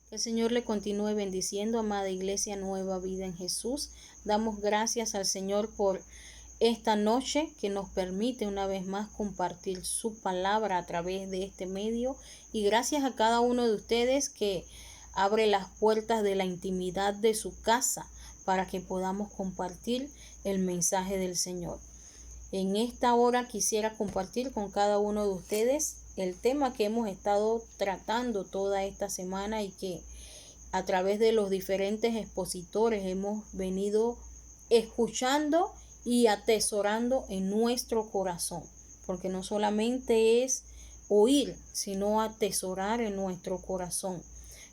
Que el Señor le continúe bendiciendo, amada Iglesia Nueva Vida en Jesús. Damos gracias al Señor por esta noche que nos permite una vez más compartir su palabra a través de este medio. Y gracias a cada uno de ustedes que abre las puertas de la intimidad de su casa para que podamos compartir el mensaje del Señor. En esta hora quisiera compartir con cada uno de ustedes el tema que hemos estado tratando toda esta semana y que a través de los diferentes expositores hemos venido escuchando y atesorando en nuestro corazón, porque no solamente es oír, sino atesorar en nuestro corazón.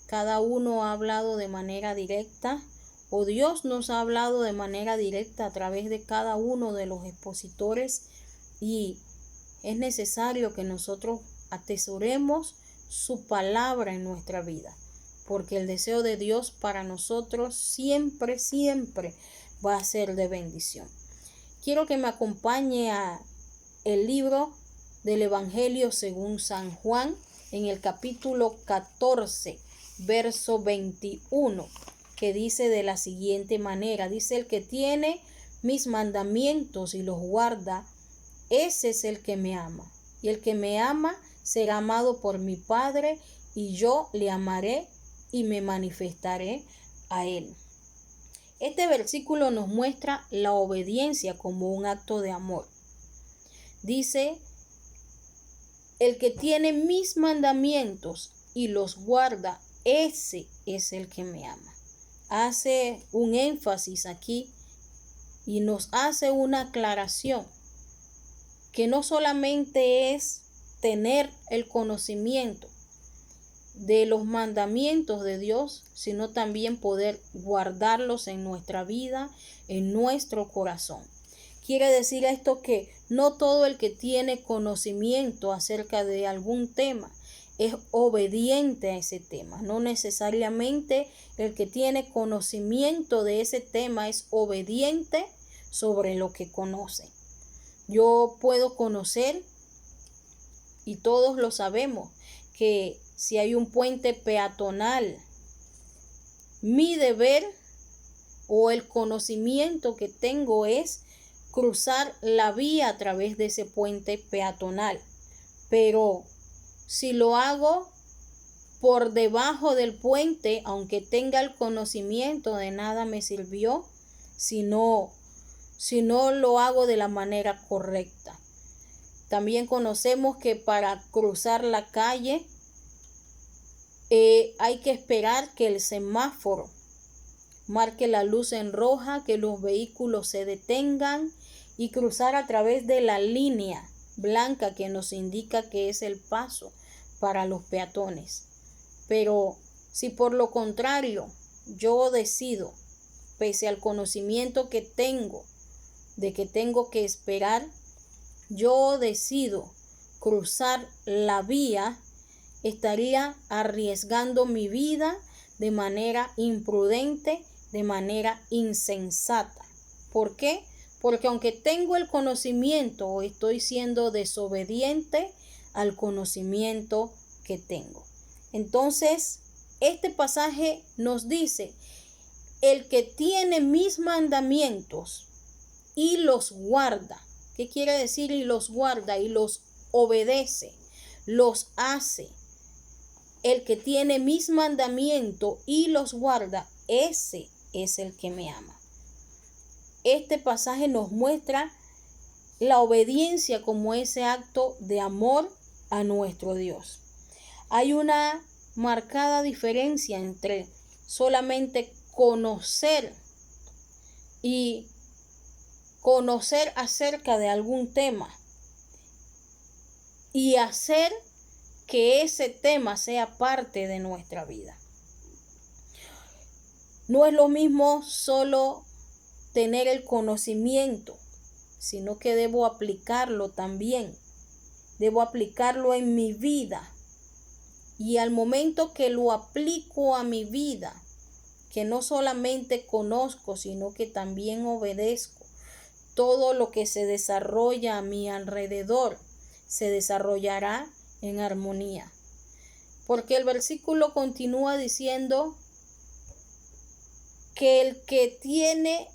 Cada uno ha hablado de manera directa, o Dios nos ha hablado de manera directa a través de cada uno de los expositores, y es necesario que nosotros atesoremos su palabra en nuestra vida, porque el deseo de Dios para nosotros siempre va a ser de bendición. Quiero que me acompañe a el libro del Evangelio según San Juan, en el capítulo 14, verso 21, que dice de la siguiente manera, dice: el que tiene mis mandamientos y los guarda, ese es el que me ama. Y el que me ama será amado por mi Padre, y yo le amaré y me manifestaré a él. Este versículo nos muestra la obediencia como un acto de amor. Dice: el que tiene mis mandamientos y los guarda, ese es el que me ama. Hace un énfasis aquí y nos hace una aclaración que no solamente es tener el conocimiento de los mandamientos de Dios, sino también poder guardarlos en nuestra vida, en nuestro corazón. Quiere decir esto que no todo el que tiene conocimiento acerca de algún tema es obediente a ese tema. No necesariamente el que tiene conocimiento de ese tema es obediente sobre lo que conoce. Yo puedo conocer, y todos lo sabemos, que si hay un puente peatonal, mi deber o el conocimiento que tengo es cruzar la vía a través de ese puente peatonal. Pero si lo hago por debajo del puente, aunque tenga el conocimiento, de nada me sirvió si no lo hago de la manera correcta. También conocemos que para cruzar la calle hay que esperar que el semáforo marque la luz en roja, que los vehículos se detengan y cruzar a través de la línea blanca que nos indica que es el paso para los peatones. Pero si por lo contrario yo decido, pese al conocimiento que tengo de que tengo que esperar, yo decido cruzar la vía, estaría arriesgando mi vida de manera imprudente, de manera insensata. ¿Por qué? Porque aunque tengo el conocimiento, estoy siendo desobediente al conocimiento que tengo. Entonces, este pasaje nos dice: el que tiene mis mandamientos y los guarda. ¿Qué quiere decir y los guarda? Y los obedece, los hace. El que tiene mis mandamientos y los guarda, ese es el que me ama. Este pasaje nos muestra la obediencia como ese acto de amor a nuestro Dios. Hay una marcada diferencia entre solamente conocer y conocer acerca de algún tema y hacer que ese tema sea parte de nuestra vida. No es lo mismo solo tener el conocimiento, sino que debo aplicarlo también. Debo aplicarlo en mi vida. Y al momento que lo aplico a mi vida, que no solamente conozco, sino que también obedezco, todo lo que se desarrolla a mi alrededor se desarrollará en armonía. Porque el versículo continúa diciendo que el que tiene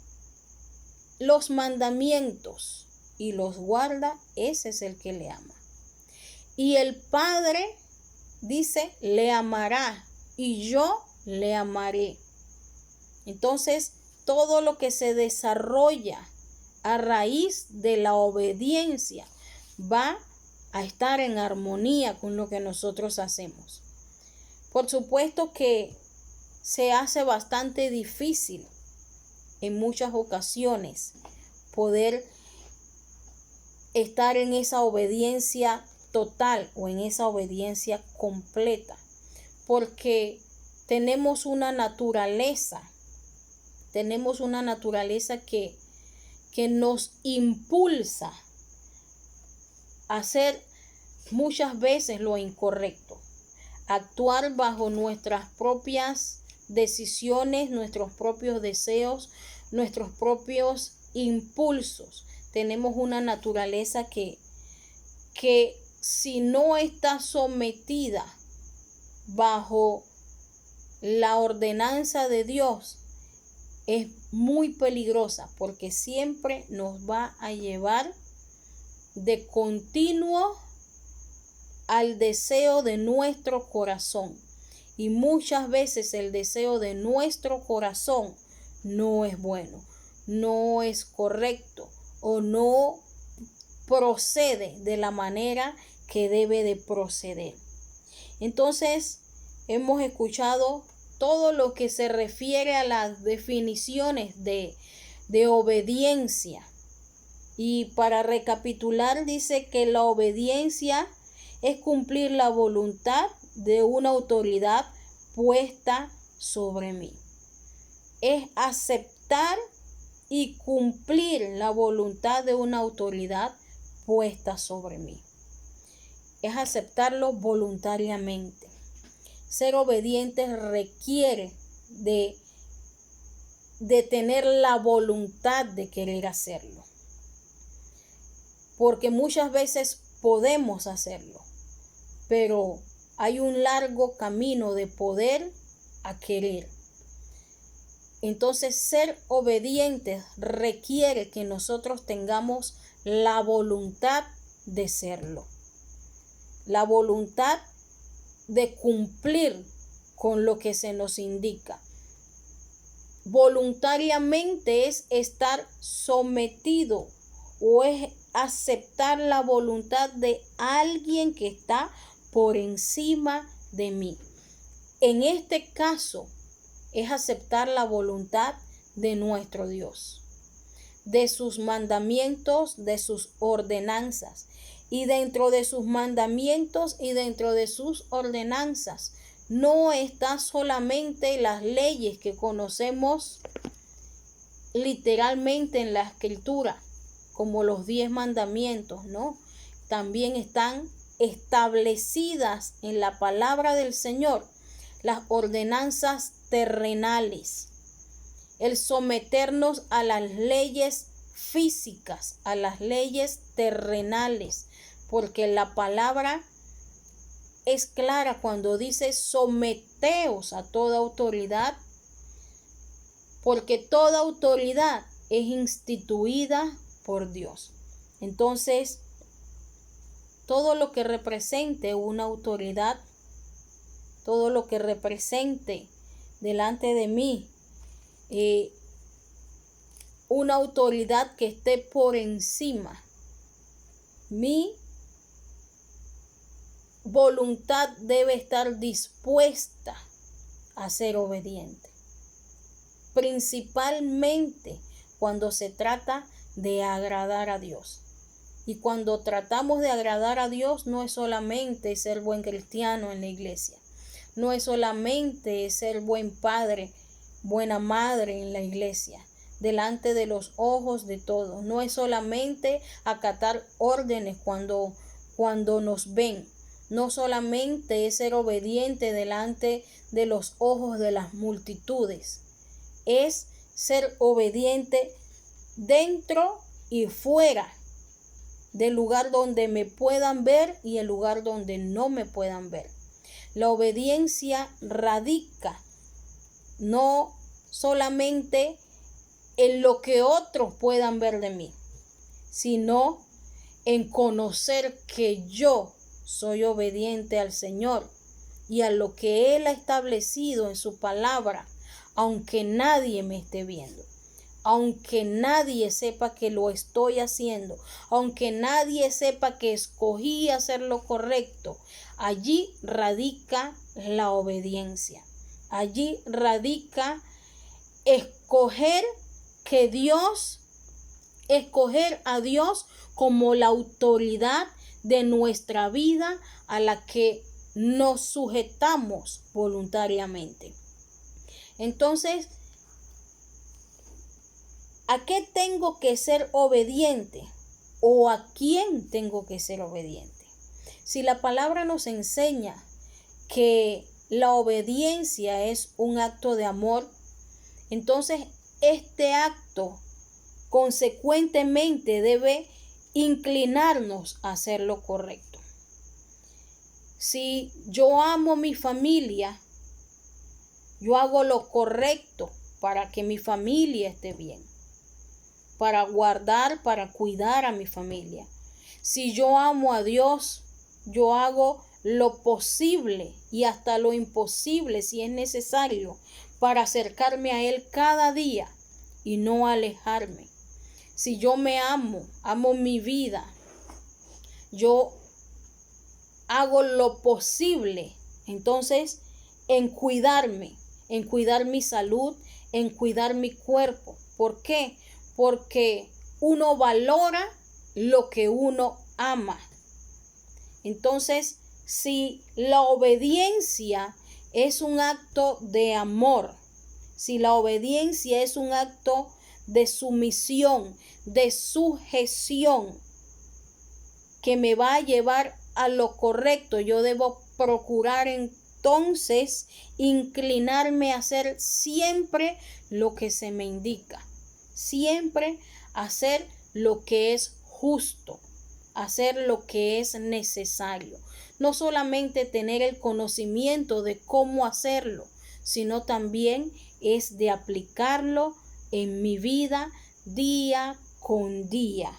los mandamientos y los guarda, ese es el que le ama. Y el Padre dice, le amará y yo le amaré. Entonces, todo lo que se desarrolla a raíz de la obediencia va a estar en armonía con lo que nosotros hacemos. Por supuesto que se hace bastante difícil en muchas ocasiones poder estar en esa obediencia total o en esa obediencia completa, porque tenemos una naturaleza que nos impulsa a hacer muchas veces lo incorrecto, actuar bajo nuestras propias decisiones, nuestros propios deseos, nuestros propios impulsos. Tenemos una naturaleza que si no está sometida bajo la ordenanza de Dios, es muy peligrosa, porque siempre nos va a llevar de continuo al deseo de nuestro corazón. Y muchas veces el deseo de nuestro corazón no es bueno, no es correcto o no procede de la manera que debe de proceder. Entonces, hemos escuchado todo lo que se refiere a las definiciones de obediencia. Y para recapitular, dice que la obediencia es cumplir la voluntad de una autoridad puesta sobre mí. Es aceptar y cumplir la voluntad de una autoridad puesta sobre mí. Es aceptarlo voluntariamente. Ser obediente requiere de tener la voluntad de querer hacerlo. Porque muchas veces podemos hacerlo, pero hay un largo camino de poder a querer. Entonces, ser obedientes requiere que nosotros tengamos la voluntad de serlo. La voluntad de cumplir con lo que se nos indica. Voluntariamente es estar sometido o es aceptar la voluntad de alguien que está por encima de mí. En este caso es aceptar la voluntad de nuestro Dios, de sus mandamientos, de sus ordenanzas. Y dentro de sus mandamientos y dentro de sus ordenanzas no está solamente las leyes que conocemos literalmente en la Escritura, como los 10 mandamientos, ¿no? También están establecidas en la palabra del Señor las ordenanzas terrenales, el someternos a las leyes físicas, a las leyes terrenales, porque la palabra es clara cuando dice someteos a toda autoridad, porque toda autoridad es instituida por Dios. Entonces, todo lo que represente una autoridad, todo lo que represente delante de mí una autoridad que esté por encima, mi voluntad debe estar dispuesta a ser obediente, principalmente cuando se trata de agradar a Dios. Y cuando tratamos de agradar a Dios, no es solamente ser buen cristiano en la iglesia, no es solamente ser buen padre, buena madre en la iglesia, delante de los ojos de todos, no es solamente acatar órdenes cuando nos ven, no solamente es ser obediente delante de los ojos de las multitudes, es ser obediente dentro y fuera del lugar donde me puedan ver y el lugar donde no me puedan ver. La obediencia radica no solamente en lo que otros puedan ver de mí, sino en conocer que yo soy obediente al Señor y a lo que Él ha establecido en su palabra, aunque nadie me esté viendo, aunque nadie sepa que lo estoy haciendo, aunque nadie sepa que escogí hacer lo correcto. Allí radica la obediencia. Allí radica escoger a Dios como la autoridad de nuestra vida a la que nos sujetamos voluntariamente. Entonces, ¿a qué tengo que ser obediente? ¿O a quién tengo que ser obediente? Si la palabra nos enseña que la obediencia es un acto de amor, entonces este acto consecuentemente debe inclinarnos a hacer lo correcto. Si yo amo mi familia, yo hago lo correcto para que mi familia esté bien, para guardar, para cuidar a mi familia. Si yo amo a Dios, yo hago lo posible y hasta lo imposible si es necesario para acercarme a Él cada día y no alejarme. Si yo me amo mi vida, yo hago lo posible entonces en cuidarme, en cuidar mi salud, en cuidar mi cuerpo. ¿Por qué? Porque uno valora lo que uno ama. Entonces, si la obediencia es un acto de amor, si la obediencia es un acto de sumisión, de sujeción, que me va a llevar a lo correcto, yo debo procurar entonces inclinarme a hacer siempre lo que se me indica, siempre hacer lo que es justo, hacer lo que es necesario. No solamente tener el conocimiento de cómo hacerlo, sino también es de aplicarlo en mi vida día con día.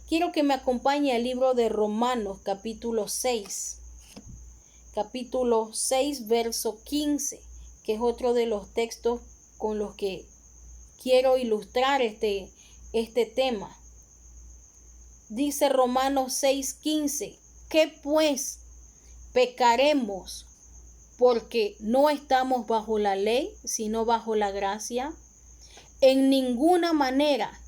Quiero que me acompañe al libro de Romanos, capítulo 6, verso 15, que es otro de los textos con los que quiero ilustrar este tema. Dice Romanos 6:15, ¿qué pues pecaremos porque no estamos bajo la ley, sino bajo la gracia? En ninguna manera.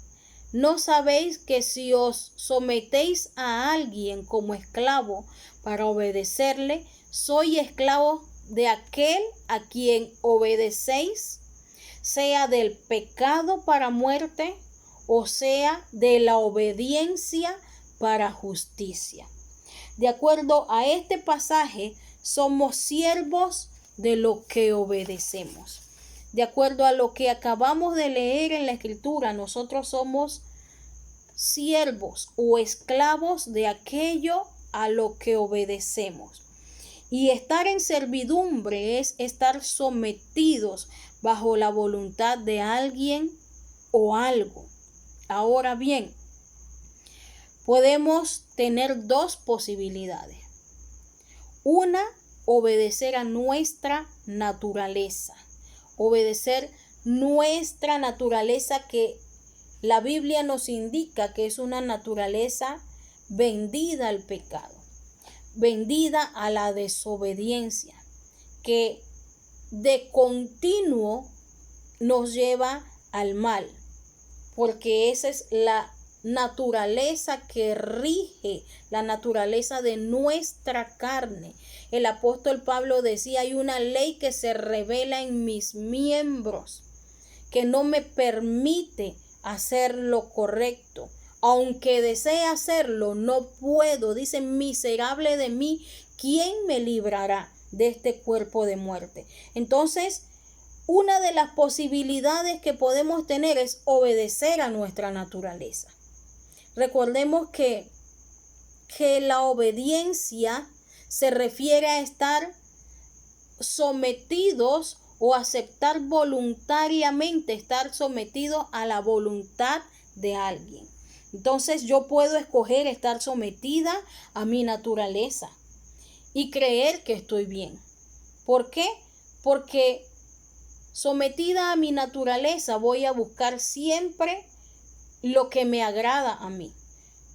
¿No sabéis que si os sometéis a alguien como esclavo para obedecerle, sois esclavos de aquel a quien obedecéis, sea del pecado para muerte o sea de la obediencia para justicia? De acuerdo a este pasaje, somos siervos de lo que obedecemos. De acuerdo a lo que acabamos de leer en la Escritura, nosotros somos siervos o esclavos de aquello a lo que obedecemos. Y estar en servidumbre es estar sometidos bajo la voluntad de alguien o algo. Ahora bien, podemos tener dos posibilidades. Una, obedecer a nuestra naturaleza. Obedecer nuestra naturaleza, que la Biblia nos indica que es una naturaleza vendida al pecado, vendida a la desobediencia, que de continuo nos lleva al mal, porque esa es la naturaleza que rige, la naturaleza de nuestra carne. El apóstol Pablo decía, hay una ley que se revela en mis miembros, que no me permite hacer lo correcto. Aunque desee hacerlo, no puedo. Dice, miserable de mí, ¿quién me librará de este cuerpo de muerte? Entonces, una de las posibilidades que podemos tener es obedecer a nuestra naturaleza. Recordemos que la obediencia se refiere a estar sometidos o aceptar voluntariamente, estar sometidos a la voluntad de alguien. Entonces yo puedo escoger estar sometida a mi naturaleza y creer que estoy bien. ¿Por qué? Porque sometida a mi naturaleza voy a buscar siempre lo que me agrada a mí,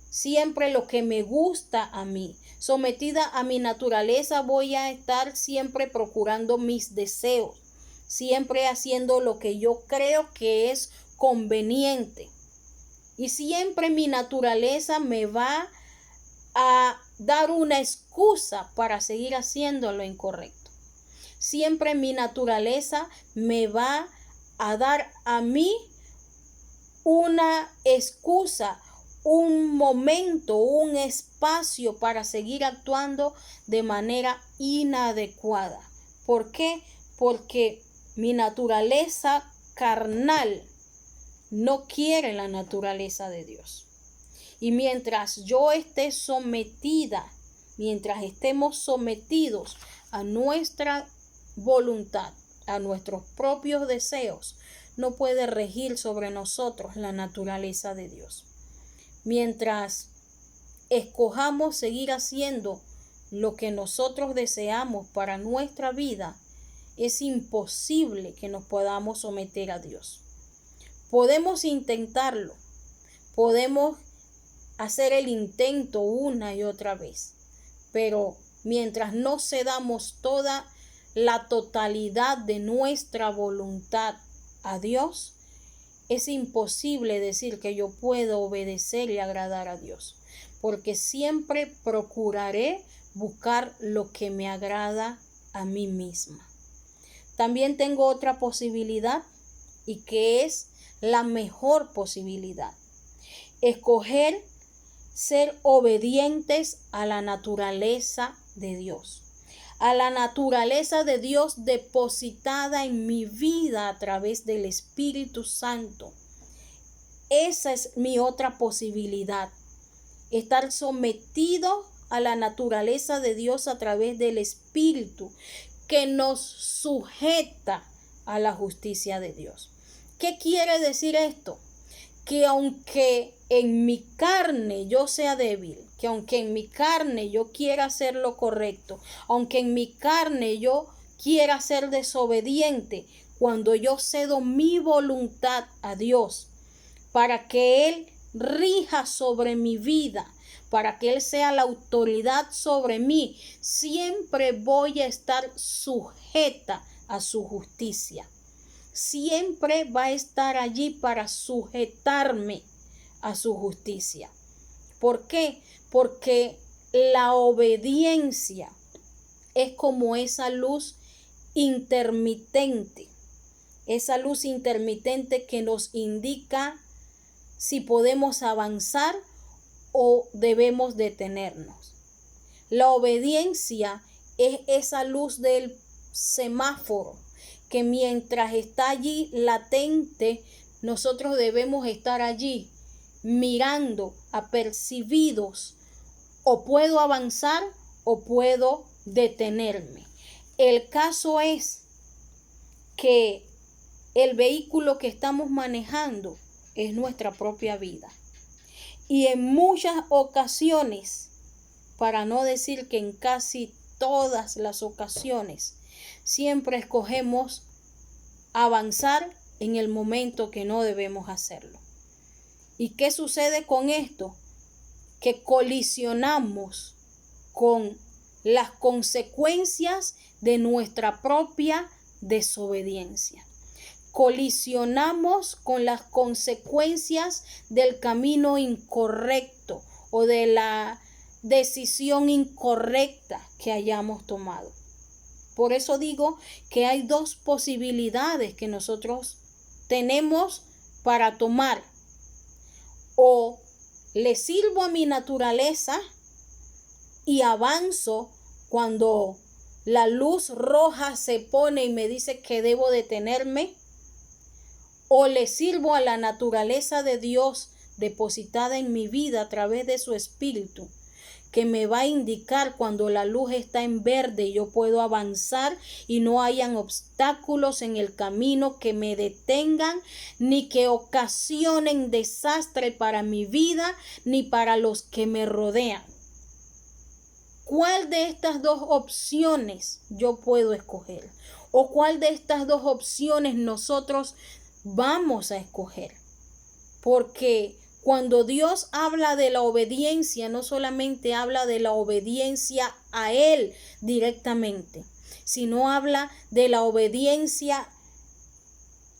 siempre lo que me gusta a mí. Sometida a mi naturaleza voy a estar siempre procurando mis deseos, siempre haciendo lo que yo creo que es conveniente. Y siempre mi naturaleza me va a dar una excusa para seguir haciendo lo incorrecto. Siempre mi naturaleza me va a dar a mí una excusa, un momento, un espacio para seguir actuando de manera inadecuada. ¿Por qué? Porque mi naturaleza carnal no quiere la naturaleza de Dios. Y mientras yo esté sometida, mientras estemos sometidos a nuestra voluntad, a nuestros propios deseos, no puede regir sobre nosotros la naturaleza de Dios. Mientras escojamos seguir haciendo lo que nosotros deseamos para nuestra vida, es imposible que nos podamos someter a Dios. Podemos intentarlo, podemos hacer el intento una y otra vez, pero mientras no cedamos toda la totalidad de nuestra voluntad a Dios, es imposible decir que yo puedo obedecer y agradar a Dios, porque siempre procuraré buscar lo que me agrada a mí misma. También tengo otra posibilidad, y que es la mejor posibilidad: escoger ser obedientes a la naturaleza de Dios, a la naturaleza de Dios depositada en mi vida a través del Espíritu Santo. Esa es mi otra posibilidad: estar sometido a la naturaleza de Dios a través del Espíritu, que nos sujeta a la justicia de Dios. ¿Qué quiere decir esto? Que aunque en mi carne yo sea débil, que aunque en mi carne yo quiera hacer lo correcto, aunque en mi carne yo quiera ser desobediente, cuando yo cedo mi voluntad a Dios para que Él rija sobre mi vida, para que Él sea la autoridad sobre mí, siempre voy a estar sujeta a su justicia. Siempre va a estar allí para sujetarme a su justicia. ¿Por qué? Porque la obediencia es como esa luz intermitente que nos indica si podemos avanzar o debemos detenernos. La obediencia es esa luz del semáforo que mientras está allí latente, nosotros debemos estar allí mirando, apercibidos: o puedo avanzar o puedo detenerme. El caso es que el vehículo que estamos manejando es nuestra propia vida. Y en muchas ocasiones, para no decir que en casi todas las ocasiones, siempre escogemos avanzar en el momento que no debemos hacerlo. ¿Y qué sucede con esto? Que colisionamos con las consecuencias de nuestra propia desobediencia. Colisionamos con las consecuencias del camino incorrecto o de la decisión incorrecta que hayamos tomado. Por eso digo que hay dos posibilidades que nosotros tenemos para tomar: o le sirvo a mi naturaleza y avanzo cuando la luz roja se pone y me dice que debo detenerme, o le sirvo a la naturaleza de Dios depositada en mi vida a través de su Espíritu, que me va a indicar cuando la luz está en verde y yo puedo avanzar y no hayan obstáculos en el camino que me detengan ni que ocasionen desastre para mi vida ni para los que me rodean. ¿Cuál de estas dos opciones yo puedo escoger? ¿O cuál de estas dos opciones nosotros vamos a escoger? Porque cuando Dios habla de la obediencia, no solamente habla de la obediencia a Él directamente, sino habla de la obediencia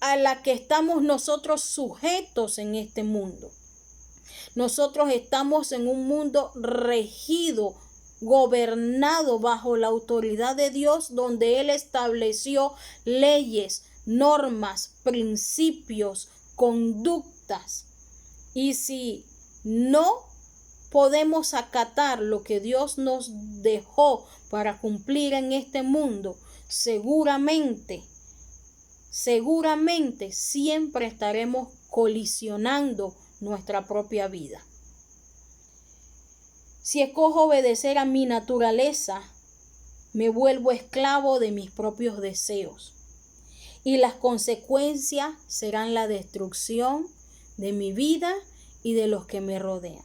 a la que estamos nosotros sujetos en este mundo. Nosotros estamos en un mundo regido, gobernado bajo la autoridad de Dios, donde Él estableció leyes, normas, principios, conductas. Y si no podemos acatar lo que Dios nos dejó para cumplir en este mundo, seguramente siempre estaremos colisionando nuestra propia vida. Si escojo obedecer a mi naturaleza, me vuelvo esclavo de mis propios deseos y las consecuencias serán la destrucción de mi vida y de los que me rodean.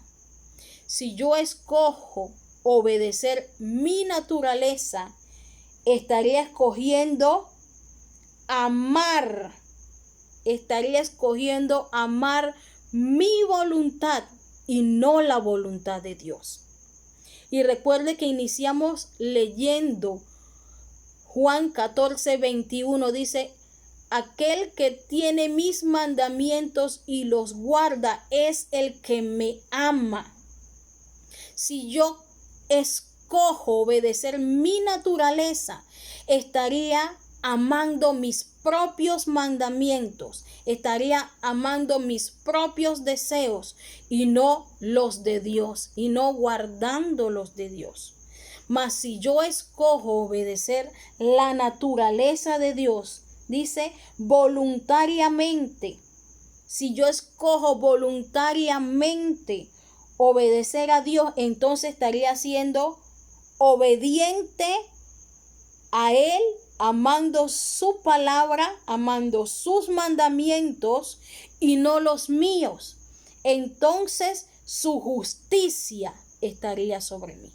Si yo escojo obedecer mi naturaleza, estaría escogiendo amar mi voluntad y no la voluntad de Dios. Y recuerde que iniciamos leyendo Juan 14:21, dice: aquel que tiene mis mandamientos y los guarda es el que me ama. Si yo escojo obedecer mi naturaleza, estaría amando mis propios mandamientos, estaría amando mis propios deseos y no los de Dios, y no guardando los de Dios. Mas si yo escojo obedecer la naturaleza de Dios, dice voluntariamente, si yo escojo voluntariamente obedecer a Dios, entonces estaría siendo obediente a Él, amando su palabra, amando sus mandamientos y no los míos. Entonces su justicia estaría sobre mí.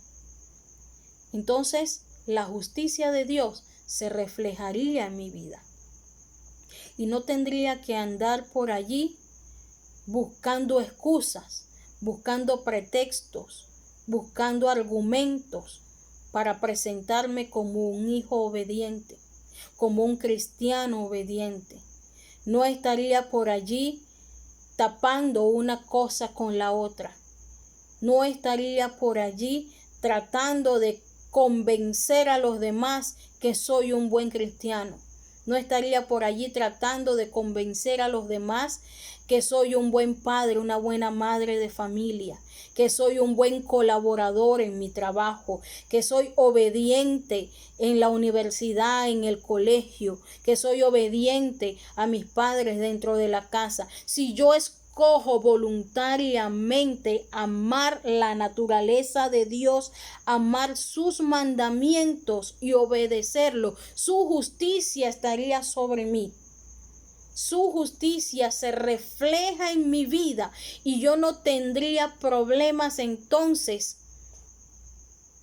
Entonces la justicia de Dios se reflejaría en mi vida. Y no tendría que andar por allí buscando excusas, buscando pretextos, buscando argumentos para presentarme como un hijo obediente, como un cristiano obediente. No estaría por allí tapando una cosa con la otra. No estaría por allí tratando de convencer a los demás que soy un buen cristiano. No estaría por allí tratando de convencer a los demás que soy un buen padre, una buena madre de familia, que soy un buen colaborador en mi trabajo, que soy obediente en la universidad, en el colegio, que soy obediente a mis padres dentro de la casa. Si yo escojo voluntariamente amar la naturaleza de Dios, amar sus mandamientos y obedecerlo, su justicia estaría sobre mí. Su justicia se refleja en mi vida y yo no tendría problemas entonces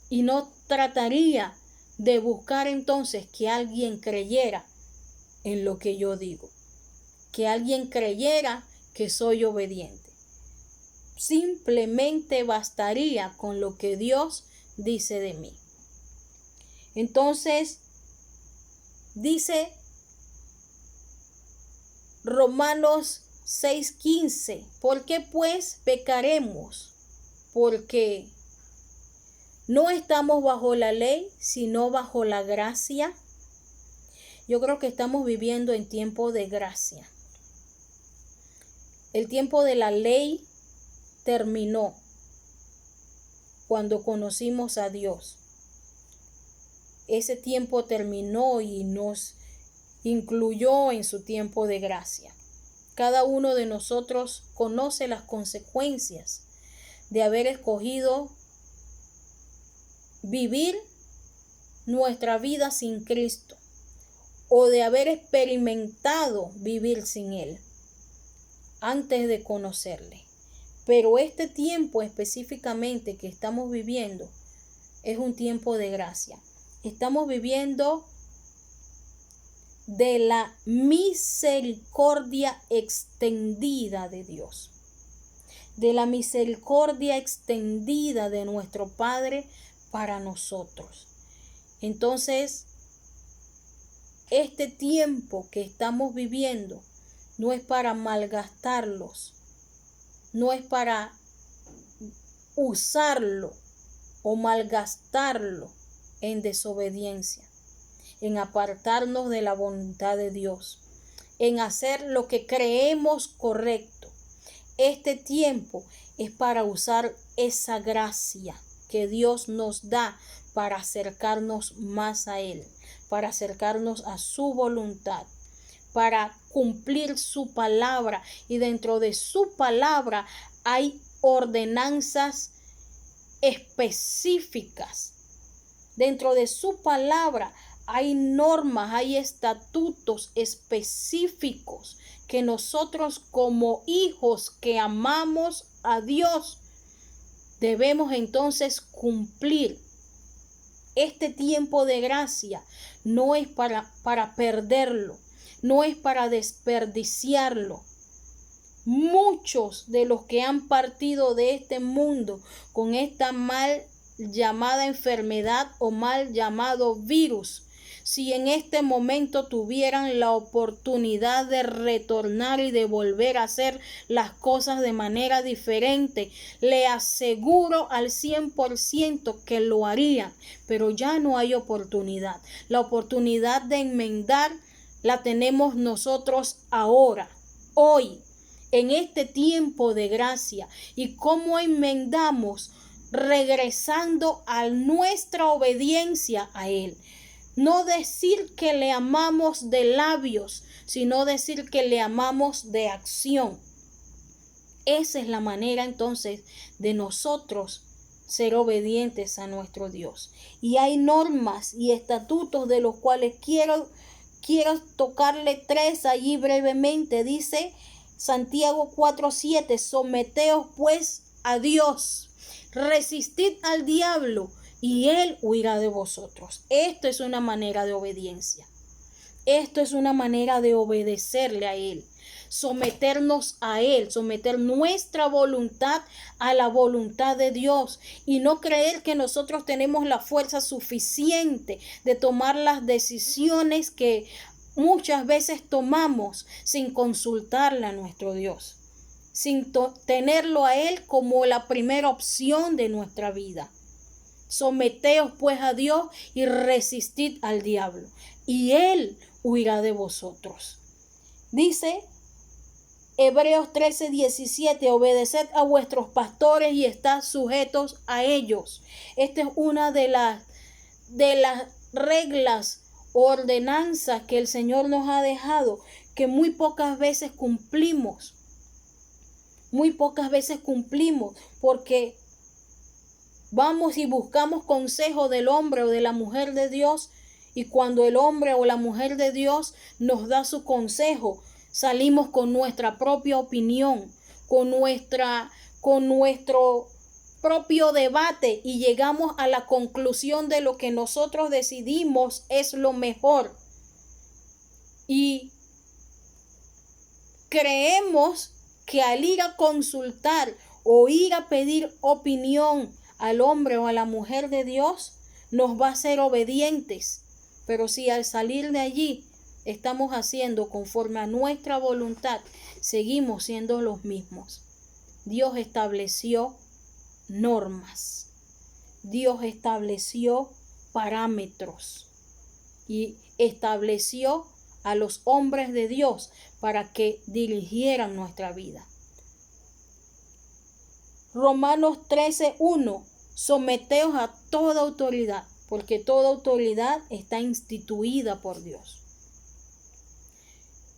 y no trataría de buscar entonces que alguien creyera en lo que yo digo, que alguien creyera que soy obediente. Simplemente bastaría con lo que Dios dice de mí. Entonces, dice Romanos 6:15, ¿por qué pues pecaremos? Porque no estamos bajo la ley, sino bajo la gracia. Yo creo que estamos viviendo en tiempo de gracia. El tiempo de la ley terminó cuando conocimos a Dios. Ese tiempo terminó y nos incluyó en su tiempo de gracia. Cada uno de nosotros conoce las consecuencias de haber escogido vivir nuestra vida sin Cristo o de haber experimentado vivir sin Él antes de conocerle. Pero este tiempo específicamente que estamos viviendo es un tiempo de gracia. Estamos viviendo de la misericordia extendida de Dios, de la misericordia extendida de nuestro Padre para nosotros. Entonces, este tiempo que estamos viviendo no es para malgastarlos, no es para usarlo o malgastarlo en desobediencia, en apartarnos de la voluntad de Dios, en hacer lo que creemos correcto. Este tiempo es para usar esa gracia que Dios nos da para acercarnos más a Él, para acercarnos a su voluntad, para cumplir su palabra. Y dentro de su palabra hay ordenanzas específicas. Dentro de su palabra hay normas, hay estatutos específicos que nosotros como hijos que amamos a Dios debemos entonces cumplir. Este tiempo de gracia no es para perderlo, no es para desperdiciarlo. Muchos de los que han partido de este mundo con esta mal llamada enfermedad o mal llamado virus, si en este momento tuvieran la oportunidad de retornar y de volver a hacer las cosas de manera diferente, le aseguro al 100% que lo harían, pero ya no hay oportunidad. La oportunidad de enmendar la tenemos nosotros ahora, hoy, en este tiempo de gracia. ¿Y cómo enmendamos? Regresando a nuestra obediencia a Él. No decir que le amamos de labios, sino decir que le amamos de acción. Esa es la manera entonces de nosotros ser obedientes a nuestro Dios. Y hay normas y estatutos de los cuales quiero tocarle 3 allí brevemente. Dice Santiago 4:7, someteos pues a Dios, resistid al diablo y él huirá de vosotros. Esto es una manera de obediencia. Esto es una manera de obedecerle a Él. Someternos a Él, someter nuestra voluntad a la voluntad de Dios y no creer que nosotros tenemos la fuerza suficiente de tomar las decisiones que muchas veces tomamos sin consultarle a nuestro Dios, sin tenerlo a Él como la primera opción de nuestra vida. Someteos pues a Dios y resistid al diablo, y Él huirá de vosotros. Dice Hebreos 13:17, obedeced a vuestros pastores y estad sujetos a ellos. Esta es una de las reglas, ordenanzas que el Señor nos ha dejado, que muy pocas veces cumplimos. Muy pocas veces cumplimos, porque vamos y buscamos consejo del hombre o de la mujer de Dios, y cuando el hombre o la mujer de Dios nos da su consejo, salimos con nuestra propia opinión, con nuestro propio debate y llegamos a la conclusión de lo que nosotros decidimos es lo mejor. Y creemos que al ir a consultar o ir a pedir opinión al hombre o a la mujer de Dios, nos va a ser obedientes. Pero si al salir de allí estamos haciendo conforme a nuestra voluntad, seguimos siendo los mismos. Dios estableció normas. Dios estableció parámetros y estableció a los hombres de Dios para que dirigieran nuestra vida. Romanos 13:1, someteos a toda autoridad, porque toda autoridad está instituida por Dios.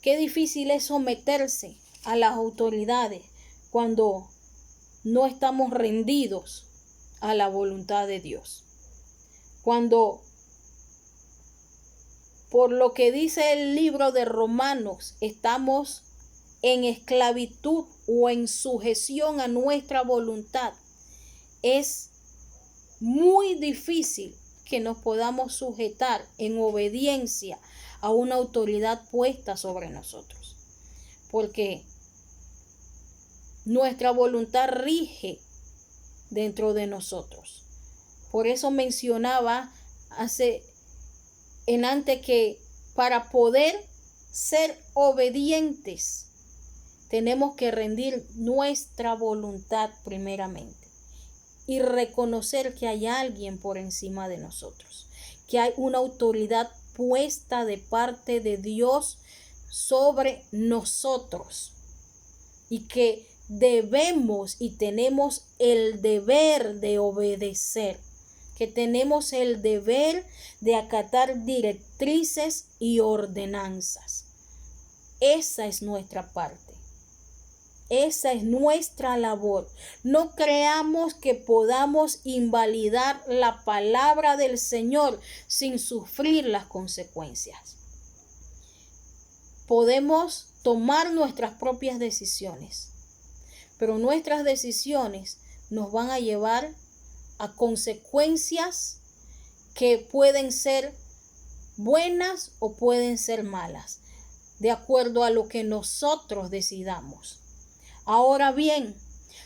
Qué difícil es someterse a las autoridades cuando no estamos rendidos a la voluntad de Dios. Cuando, por lo que dice el libro de Romanos, estamos en esclavitud o en sujeción a nuestra voluntad, es muy difícil que nos podamos sujetar en obediencia a una autoridad puesta sobre nosotros, porque nuestra voluntad rige dentro de nosotros. Por eso mencionaba antes que para poder ser obedientes tenemos que rendir nuestra voluntad primeramente y reconocer que hay alguien por encima de nosotros, que hay una autoridad puesta de parte de Dios sobre nosotros y que debemos y tenemos el deber de obedecer, que tenemos el deber de acatar directrices y ordenanzas. Esa es nuestra parte. Esa es nuestra labor. No creamos que podamos invalidar la palabra del Señor sin sufrir las consecuencias. Podemos tomar nuestras propias decisiones, pero nuestras decisiones nos van a llevar a consecuencias que pueden ser buenas o pueden ser malas, de acuerdo a lo que nosotros decidamos. Ahora bien,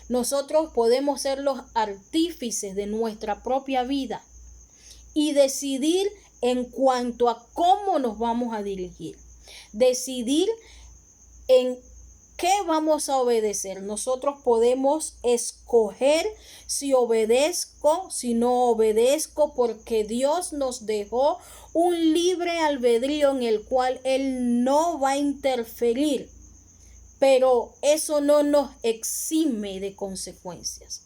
nosotros podemos ser los artífices de nuestra propia vida y decidir en cuanto a cómo nos vamos a dirigir, decidir en qué vamos a obedecer. Nosotros podemos escoger si obedezco, si no obedezco, porque Dios nos dejó un libre albedrío en el cual Él no va a interferir. Pero eso no nos exime de consecuencias.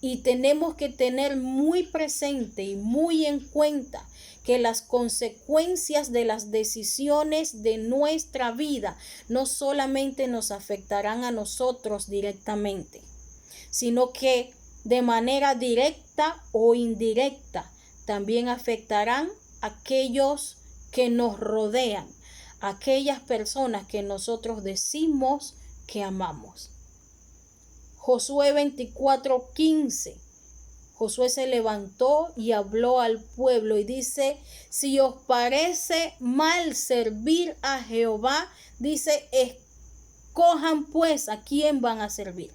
Y tenemos que tener muy presente y muy en cuenta que las consecuencias de las decisiones de nuestra vida no solamente nos afectarán a nosotros directamente, sino que de manera directa o indirecta también afectarán a aquellos que nos rodean, aquellas personas que nosotros decimos que amamos. Josué 24:15. Josué se levantó y habló al pueblo y dice: si os parece mal servir a Jehová, dice, escojan pues a quién van a servir.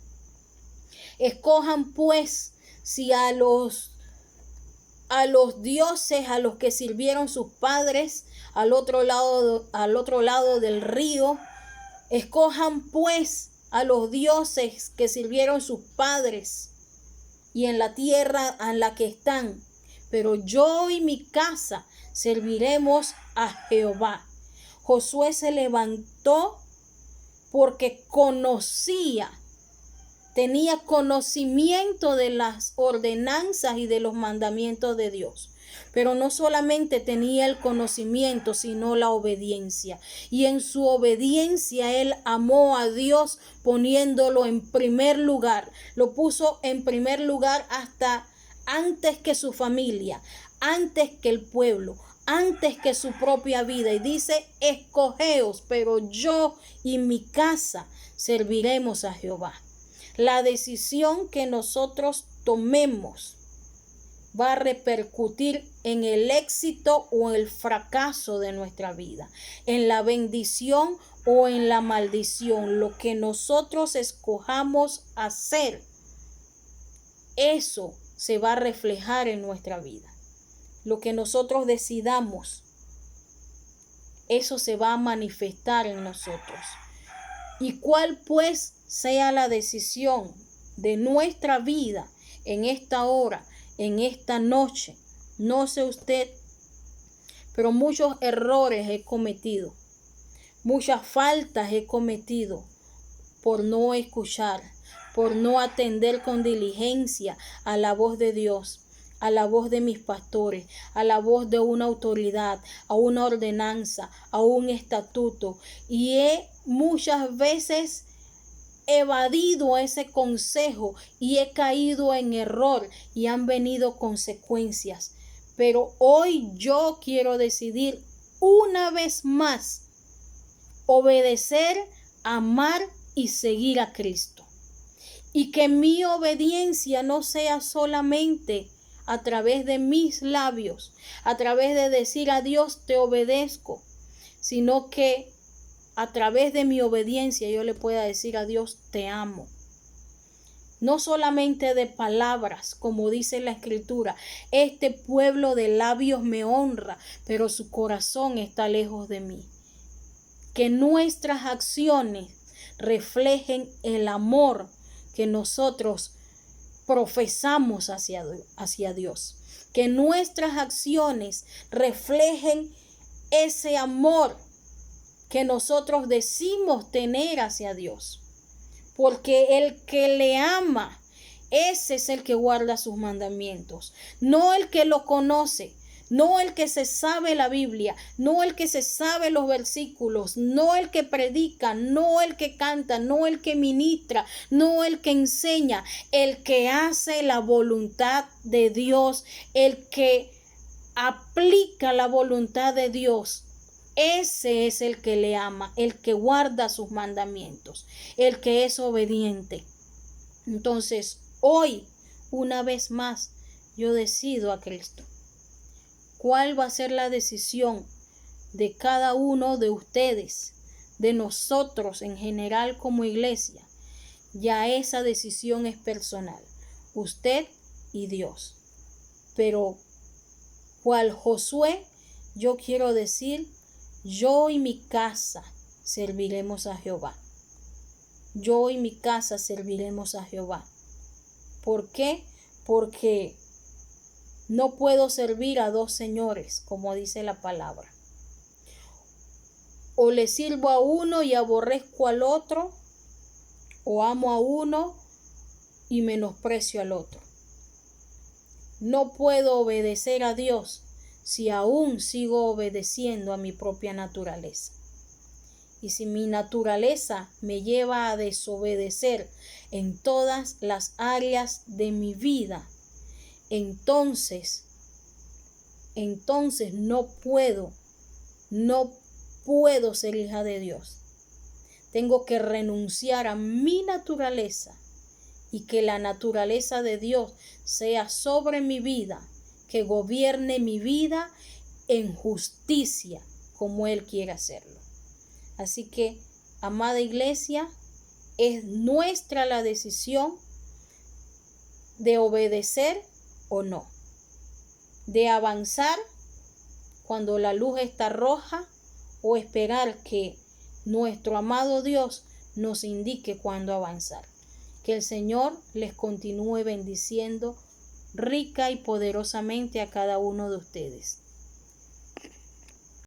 Escojan pues si a los dioses a los que sirvieron sus padres al otro lado del río. Escojan pues a los dioses que sirvieron sus padres y en la tierra en la que están. Pero yo y mi casa serviremos a Jehová. Josué se levantó porque tenía conocimiento de las ordenanzas y de los mandamientos de Dios. Pero no solamente tenía el conocimiento, sino la obediencia. Y en su obediencia él amó a Dios poniéndolo en primer lugar. Lo puso en primer lugar hasta antes que su familia, antes que el pueblo, antes que su propia vida. Y dice: escogeos, pero yo y mi casa serviremos a Jehová. La decisión que nosotros tomemos va a repercutir en el éxito o el fracaso de nuestra vida, en la bendición o en la maldición. Lo que nosotros escojamos hacer, eso se va a reflejar en nuestra vida. Lo que nosotros decidamos, eso se va a manifestar en nosotros. Y cuál pues sea la decisión de nuestra vida en esta hora, en esta noche, no sé usted, pero muchos errores he cometido, muchas faltas he cometido por no escuchar, por no atender con diligencia a la voz de Dios, a la voz de mis pastores, a la voz de una autoridad, a una ordenanza, a un estatuto. Y he muchas veces evadido ese consejo y he caído en error y han venido consecuencias. Pero hoy yo quiero decidir una vez más obedecer, amar y seguir a Cristo. Y que mi obediencia no sea solamente a través de mis labios, a través de decir a Dios te obedezco, sino que a través de mi obediencia yo le pueda decir a Dios te amo. No solamente de palabras, como dice la Escritura, este pueblo de labios me honra, pero su corazón está lejos de mí. Que nuestras acciones reflejen el amor que nosotros profesamos hacia Dios. Que nuestras acciones reflejen ese amor que nosotros decimos tener hacia Dios. Porque el que le ama, ese es el que guarda sus mandamientos. No el que lo conoce, no el que se sabe la Biblia, no el que se sabe los versículos, no el que predica, no el que canta, no el que ministra, no el que enseña, el que hace la voluntad de Dios, el que aplica la voluntad de Dios. Ese es el que le ama, el que guarda sus mandamientos, el que es obediente. Entonces, hoy, una vez más, yo decido a Cristo. ¿Cuál va a ser la decisión de cada uno de ustedes, de nosotros en general como iglesia? Ya esa decisión es personal, usted y Dios. Pero, cual Josué, yo quiero decir, yo y mi casa serviremos a Jehová. Yo y mi casa serviremos a Jehová. ¿Por qué? Porque no puedo servir a dos señores, como dice la palabra. O le sirvo a uno y aborrezco al otro, o amo a uno y menosprecio al otro. No puedo obedecer a Dios si aún sigo obedeciendo a mi propia naturaleza. Y si mi naturaleza me lleva a desobedecer en todas las áreas de mi vida, entonces no puedo ser hija de Dios. Tengo que renunciar a mi naturaleza y que la naturaleza de Dios sea sobre mi vida, que gobierne mi vida en justicia como Él quiere hacerlo. Así que, amada iglesia, es nuestra la decisión de obedecer o no, de avanzar cuando la luz está roja o esperar que nuestro amado Dios nos indique cuándo avanzar. Que el Señor les continúe bendiciendo rica y poderosamente a cada uno de ustedes.